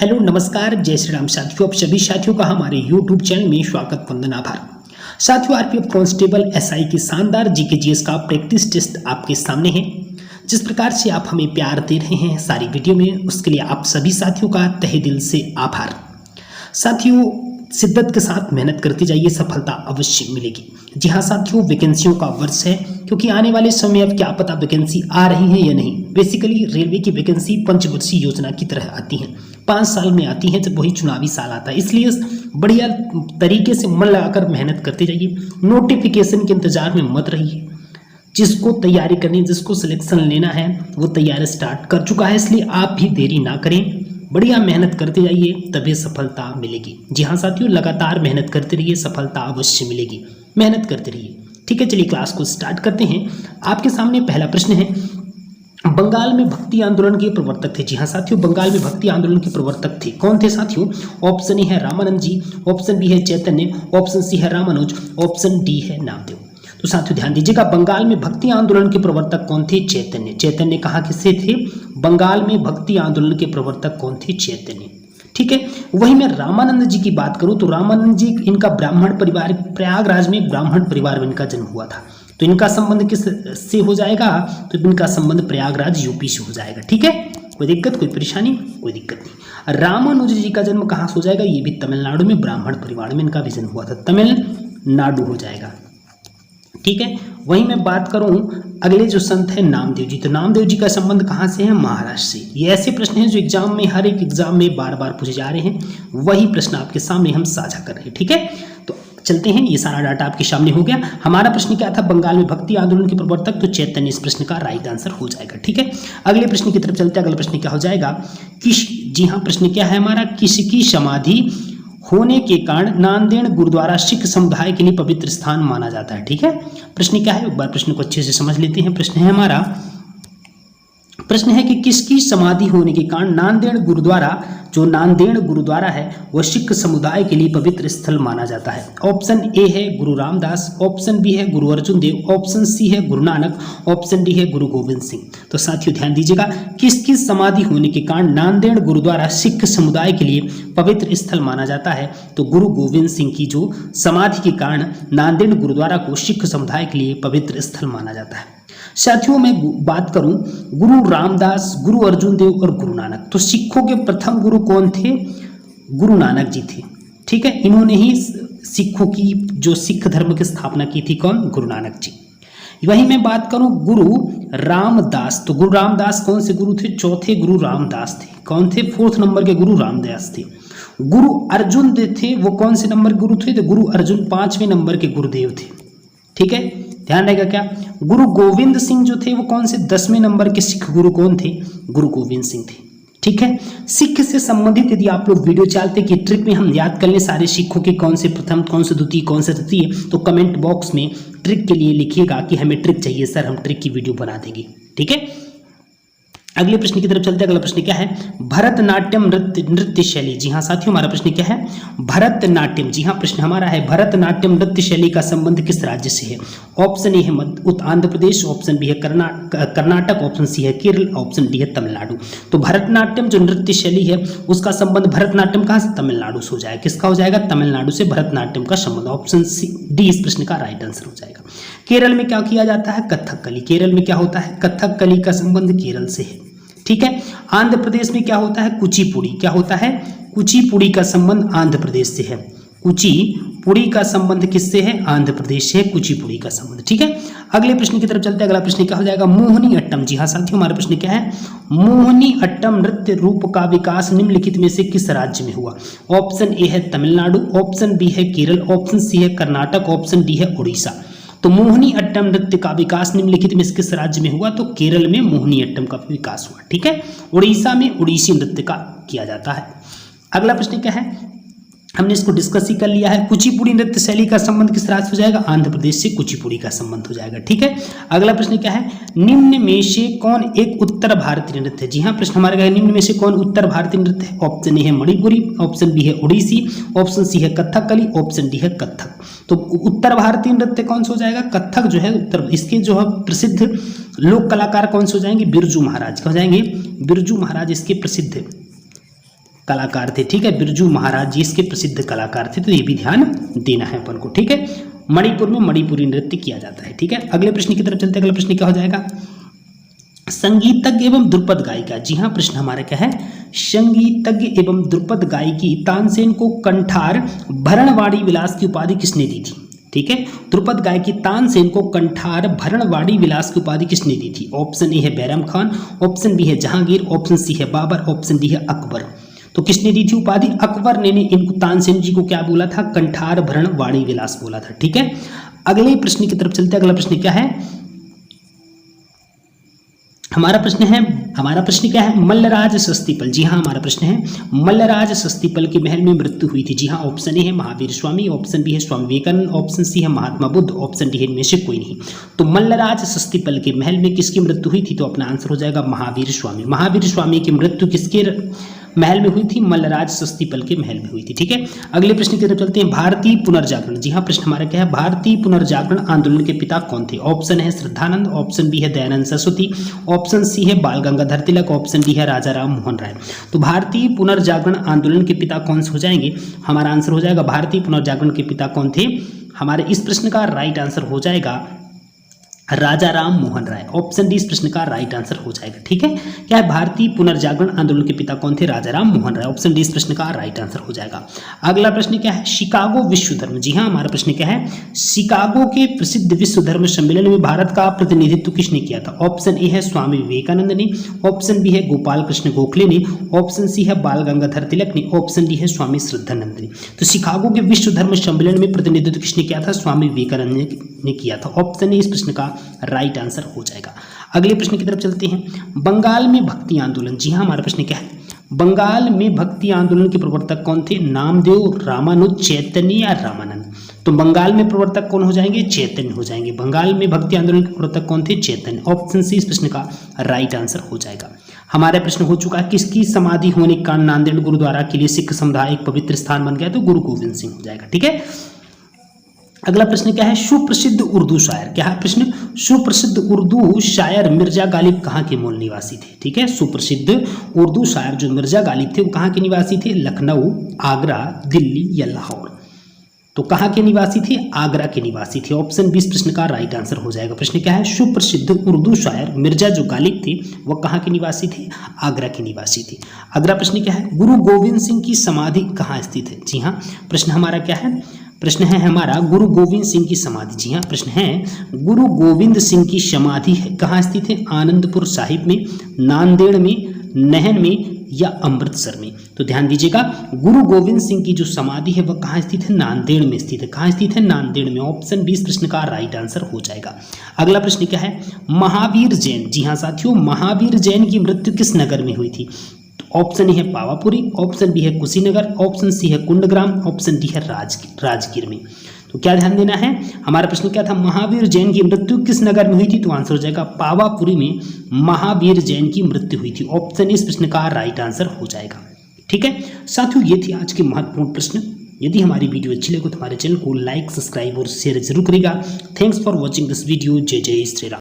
Hello नमस्कार जय श्री राम साथियों, आप सभी साथियों का हमारे यूट्यूब चैनल में स्वागत वंदन आभार। साथियों, आरपीएफ कांस्टेबल एसआई की शानदार जीके जीएस का प्रैक्टिस टेस्ट आपके सामने है। जिस प्रकार से आप हमें प्यार दे रहे हैं सारी वीडियो में, उसके लिए आप सभी साथियों का तहे दिल से आभार। साथियों, शिद्दत के साथ मेहनत करते जाइए, सफलता अवश्य मिलेगी। जी हाँ साथियों, वैकेंसियों का वर्ष है, क्योंकि आने वाले समय अब क्या पता वैकेंसी आ रही है या नहीं। बेसिकली रेलवे की वैकेंसी पंचवर्षीय योजना की तरह आती है, 5 साल में आती है, जब वही चुनावी साल आता है। इसलिए बढ़िया तरीके से मन लगाकर मेहनत करते जाइए, नोटिफिकेशन के इंतजार में मत रहिए। जिसको तैयारी करनी, जिसको सिलेक्शन लेना है, वो तैयारी स्टार्ट कर चुका है, इसलिए आप भी देरी ना करें, बढ़िया मेहनत करते जाइए, तभी सफलता मिलेगी। जी हाँ साथियों, लगातार मेहनत करते रहिए, सफलता अवश्य मिलेगी, मेहनत करते रहिए। ठीक है, चलिए क्लास को स्टार्ट करते हैं। आपके सामने पहला प्रश्न है, बंगाल में भक्ति आंदोलन के प्रवर्तक थे। जी हाँ साथियों, बंगाल में भक्ति आंदोलन के प्रवर्तक थे, कौन थे साथियों? ऑप्शन ए है रामानंद जी, ऑप्शन बी है चैतन्य, ऑप्शन सी है रामानुज, ऑप्शन डी है नामदेव। तो साथियों ध्यान दीजिएगा, बंगाल में भक्ति आंदोलन के प्रवर्तक कौन थे? चैतन्य। चैतन्य कहाँ किससे थे? बंगाल में भक्ति आंदोलन के प्रवर्तक कौन थे? चैतन्य। ठीक है, वही मैं रामानंद जी की बात करूं तो रामानंद जी, इनका ब्राह्मण परिवार, प्रयागराज में ब्राह्मण परिवार में इनका जन्म हुआ था। तो इनका संबंध किस से हो जाएगा? तो इनका संबंध प्रयागराज यूपी से हो जाएगा। ठीक है, कोई दिक्कत, कोई परेशानी? कोई दिक्कत नहीं। रामानुज जी का जन्म कहाँ से हो जाएगा? ये भी तमिलनाडु में ब्राह्मण परिवार में इनका भी जन्म हुआ था, तमिलनाडु हो जाएगा। ठीक है, वहीं मैं बात करूं अगले जो संत है नामदेव जी, तो नामदेव जी का संबंध कहाँ से है? महाराष्ट्र से। ये ऐसे प्रश्न हैं जो एग्जाम में, हर एक एग्जाम में बार बार पूछे जा रहे हैं, वही प्रश्न आपके सामने हम साझा कर रहे हैं। ठीक है, तो चलते हैं, ये सारा डाटा आपके सामने हो गया। हमारा प्रश्न क्या था? बंगाल में भक्ति आंदोलन के प्रवर्तक, तो चैतन्य इस प्रश्न का राइट आंसर हो जाएगा। ठीक है, अगले प्रश्न की तरफ चलते हैं। अगला प्रश्न क्या हो जाएगा? जी हाँ, प्रश्न क्या है हमारा? किसकी समाधि होने के कारण नांदेड़ गुरुद्वारा सिख समुदाय के लिए पवित्र स्थान माना जाता है? ठीक है, प्रश्न क्या है? एक बार प्रश्न को अच्छे से समझ लेते हैं। प्रश्न है हमारा, प्रश्न है कि किसकी समाधि होने के कारण नांदेड़ गुरुद्वारा, जो नांदेड़ गुरुद्वारा है वह सिख समुदाय के लिए पवित्र स्थल माना जाता है? ऑप्शन ए है गुरु रामदास, ऑप्शन बी है गुरु अर्जुन देव, ऑप्शन सी है गुरु नानक, ऑप्शन डी है गुरु गोविंद सिंह। तो साथियों ध्यान दीजिएगा, किसकी समाधि होने के कारण नांदेड़ गुरुद्वारा सिख समुदाय के लिए पवित्र स्थल माना जाता है? तो गुरु गोविंद सिंह की जो समाधि के कारण नांदेड़ गुरुद्वारा को सिख समुदाय के लिए पवित्र स्थल माना जाता है। साथियों, मैं बात करूं गुरु रामदास, गुरु अर्जुन देव और गुरु नानक, तो सिखों के प्रथम गुरु कौन थे? गुरु नानक जी थे। ठीक है, इन्होंने ही सिखों की, जो सिख धर्म की स्थापना की थी, कौन? गुरु नानक जी। वहीं मैं बात करूं गुरु रामदास, तो गुरु रामदास कौन से गुरु थे? चौथे गुरु रामदास थे। कौन थे? 4th नंबर के गुरु रामदास थे। गुरु अर्जुन देव थे, वो कौन से नंबर गुरु थे? तो गुरु अर्जुन 5वें नंबर के गुरुदेव थे। ठीक है, ध्यान रहेगा क्या? गुरु गोविंद सिंह जो थे वो कौन से? 10वें नंबर के सिख गुरु कौन थे? गुरु गोविंद सिंह थे। ठीक है, सिख से संबंधित यदि आप लोग वीडियो चाहते कि ट्रिक में हम याद कर लें सारे सिखों के, कौन से प्रथम, कौन से द्वितीय, कौन से तृतीय, तो कमेंट बॉक्स में ट्रिक के लिए लिखिएगा कि हमें ट्रिक चाहिए सर, हम ट्रिक की वीडियो बना देंगे। ठीक है, अगले प्रश्न की तरफ चलते हैं। अगला प्रश्न क्या है? भरतनाट्यम नृत्य शैली। जी हाँ साथियों, हमारा प्रश्न क्या है? भरतनाट्यम। जी हाँ, प्रश्न हमारा है भरतनाट्यम नृत्य शैली का संबंध किस राज्य से है? ऑप्शन ए है आंध्र प्रदेश, ऑप्शन बी है कर्नाटक, ऑप्शन सी है केरल, ऑप्शन डी है तमिलनाडु। तो भरतनाट्यम जो नृत्य शैली है उसका संबंध भरतनाट्यम कहाँ से? तमिलनाडु से हो जाएगा। किसका हो जाएगा? तमिलनाडु से भरतनाट्यम का संबंध। ऑप्शन डी इस प्रश्न का राइट आंसर हो जाएगा। केरल में क्या किया जाता है? कथकली। केरल में क्या होता है? कथकली का संबंध केरल से है। ठीक है, आंध्र प्रदेश में क्या होता है? कुचिपुड़ी। क्या होता है? कुचिपुड़ी का संबंध आंध्र प्रदेश से है। कुचिपुड़ी का संबंध किससे है? आंध्र प्रदेश से, कुचिपुड़ी का संबंध। ठीक है, अगले प्रश्न की तरफ चलते हैं। अगला प्रश्न क्या हो जाएगा? मोहिनी अट्टम। जी हाँ साथियों, हमारा प्रश्न क्या है? मोहिनी अट्टम नृत्य रूप का विकास निम्नलिखित में से किस राज्य में हुआ? ऑप्शन ए है तमिलनाडु, ऑप्शन बी है केरल, ऑप्शन सी है कर्नाटक, ऑप्शन डी है उड़ीसा। तो मोहिनी अट्टम नृत्य का विकास निम्नलिखित में किस राज्य में हुआ? तो केरल में मोहिनी अट्टम का विकास हुआ। ठीक है, उड़ीसा में उड़ीसी नृत्य का किया जाता है। अगला प्रश्न क्या है? हमने इसको डिस्कस ही कर लिया है। कुचिपुड़ी नृत्य शैली का संबंध किस राज्य से हो जाएगा? आंध्र प्रदेश से कुचिपुड़ी का संबंध हो जाएगा। ठीक है, अगला प्रश्न क्या है? निम्न में से कौन एक उत्तर भारतीय नृत्य है? जी हाँ, प्रश्न हमारा है निम्न में से कौन उत्तर भारतीय नृत्य है? ऑप्शन ए है मणिपुरी, ऑप्शन बी है उड़ीसी, ऑप्शन सी है कथकली, ऑप्शन डी है कथक। तो उत्तर भारतीय नृत्य कौन सा हो जाएगा? कथक जो है उत्तर, इसके जो है प्रसिद्ध लोक कलाकार कौन से हो जाएंगे? बिरजू महाराज। हो जाएंगे बिरजू महाराज इसके प्रसिद्ध कलाकार थे, ठीक है, बिरजू महाराज जी इसके प्रसिद्ध कलाकार थे, तो ये भी ध्यान देना है अपन को, ठीक है। मणिपुर में मणिपुरी नृत्य किया जाता है, ठीक है। अगले प्रश्न की तरफ चलते हैं। अगला प्रश्न क्या हो जाएगा, संगीतज्ञ एवं द्रुपद गायिका, जी हाँ, प्रश्न हमारा क्या है, संगीतज्ञ एवं द्रुपद गायिकी तानसेन को कंठार भरणवाड़ी विलास की उपाधि किसने दी थी, ठीक है। द्रुपद गायिकी तानसेन को कंठार भरणवाड़ी विलास की उपाधि किसने दी थी? ऑप्शन ए है बैरम खान, ऑप्शन बी है जहांगीर, ऑप्शन सी है बाबर, ऑप्शन डी है अकबर। तो किसने दी थी उपाधि? अकबर ने इनको तानसेन जी को क्या बोला था? कंठार भरणवाड़ी विलास बोला था, ठीक है। अगले प्रश्न की तरफ चलते हैं। अगला प्रश्न क्या है, हमारा प्रश्न क्या है, मल्लराज सस्तीपल, जी हाँ, हमारा प्रश्न है मल्लराज सस्तीपल के महल में मृत्यु हुई थी, जी हाँ। ऑप्शन ए है महावीर स्वामी, ऑप्शन बी है स्वामी विवेकानंद, ऑप्शन सी है महात्मा बुद्ध, ऑप्शन डी है इनमें से कोई नहीं। तो मल्लराज सस्तीपल के महल में किसकी मृत्यु हुई थी? तो अपना आंसर हो जाएगा महावीर स्वामी। महावीर स्वामी की मृत्यु किसके महल में हुई थी? मल्लराज सस्तीपल के महल में हुई थी, ठीक है। अगले प्रश्न की तरफ चलते हैं। भारतीय पुनर्जागरण, जी हाँ, प्रश्न हमारा क्या है, भारतीय पुनर्जागरण आंदोलन के पिता कौन थे? ऑप्शन है श्रद्धानंद, ऑप्शन बी है दयानंद सरस्वती, ऑप्शन सी है बाल गंगाधर तिलक, ऑप्शन डी है राजा राम मोहन राय। तो भारतीय पुनर्जागरण आंदोलन के पिता कौन से हो जाएंगे? हमारा आंसर हो जाएगा भारतीय पुनर्जागरण के पिता कौन थे? हमारे इस प्रश्न का राइट आंसर हो जाएगा राजा राम मोहन राय। ऑप्शन डी इस प्रश्न का राइट आंसर हो जाएगा, ठीक है। क्या है, भारतीय पुनर्जागरण आंदोलन के पिता कौन थे? राजा राम मोहन राय। ऑप्शन डी इस प्रश्न का राइट आंसर हो जाएगा। अगला प्रश्न क्या है, शिकागो विश्व धर्म, जी हाँ, हमारा प्रश्न क्या है, शिकागो के प्रसिद्ध विश्व धर्म सम्मेलन में भारत का प्रतिनिधित्व किसने किया था? ऑप्शन ए है स्वामी विवेकानंद ने, ऑप्शन बी है गोपाल कृष्ण गोखले ने, ऑप्शन सी है बाल गंगाधर तिलक ने, ऑप्शन डी है स्वामी श्रद्धानंद ने। तो शिकागो के विश्व धर्म सम्मेलन में प्रतिनिधित्व किसने किया था? स्वामी विवेकानंद ने किया था। ऑप्शन ए इस प्रश्न का राइट आंसर हो जाएगा। अगले प्रश्न की तरफ चलते हैं। बंगाल में भक्ति आंदोलन, जी हाँ, हमारा प्रश्न क्या है, बंगाल में भक्ति आंदोलन के प्रवर्तक कौन थे? नामदेव, रामानुज, चैतन्य या रामानंद? तो बंगाल में प्रवर्तक कौन हो जाएंगे? चैतन्य हो जाएंगे। बंगाल में भक्ति आंदोलन के प्रवर्तक कौन थे? चैतन्य। ऑप्शन सी इस प्रश्न का राइट आंसर हो जाएगा। हमारा प्रश्न हो चुका है, किसकी समाधि होने के कारण नांदेड़ गुरुद्वारा के लिए सिख समुदाय एक पवित्र स्थान बन गया? तो गुरु गोविंद सिंह हो जाएगा, ठीक है। अगला प्रश्न क्या है, सुप्रसिद्ध उर्दू शायर, क्या है प्रश्न, सुप्रसिद्ध उर्दू शायर मिर्जा गालिब कहाँ के मूल निवासी थे? ठीक है, सुप्रसिद्ध उर्दू शायर जो मिर्जा गालिब थे वो कहाँ के निवासी थे? लखनऊ, आगरा, दिल्ली या लाहौर? तो कहाँ के निवासी थे? आगरा के निवासी थे। ऑप्शन 20 प्रश्न का राइट आंसर हो जाएगा। प्रश्न क्या है, सुप्रसिद्ध उर्दू शायर मिर्जा जो गालिब थे वह कहाँ के निवासी थे? आगरा के निवासी थे। अगला प्रश्न क्या है, गुरु गोविंद सिंह की समाधि कहाँ स्थित है? जी हाँ, प्रश्न हमारा क्या है, प्रश्न है हमारा गुरु गोविंद सिंह की समाधि। जी हाँ, प्रश्न है गुरु गोविंद सिंह की समाधि कहाँ स्थित है? आनंदपुर साहिब में, नांदेड़ में, नहन में या अमृतसर में? तो ध्यान दीजिएगा, गुरु गोविंद सिंह की जो समाधि है वह कहाँ स्थित है? नांदेड़ में स्थित है। कहाँ स्थित है? नांदेड़ में। ऑप्शन 20 प्रश्न का राइट आंसर हो जाएगा। अगला प्रश्न क्या है, महावीर जैन, जी हाँ साथियों, महावीर जैन की मृत्यु किस नगर में हुई थी? ऑप्शन ए है पावापुरी, ऑप्शन बी है कुशीनगर, ऑप्शन सी है कुंडग्राम, ऑप्शन डी है राजगीर में। तो क्या ध्यान देना है, हमारा प्रश्न क्या था, महावीर जैन की मृत्यु किस नगर में हुई थी? तो आंसर हो जाएगा पावापुरी में महावीर जैन की मृत्यु हुई थी। ऑप्शन इस प्रश्न का राइट आंसर हो जाएगा। ठीक है साथियों, ये थी आज के महत्वपूर्ण प्रश्न। यदि हमारी वीडियो अच्छी लगे तो हमारे चैनल को लाइक, सब्सक्राइब और शेयर जरूर करेगा। Thanks for watching this video. जय जय श्री राम।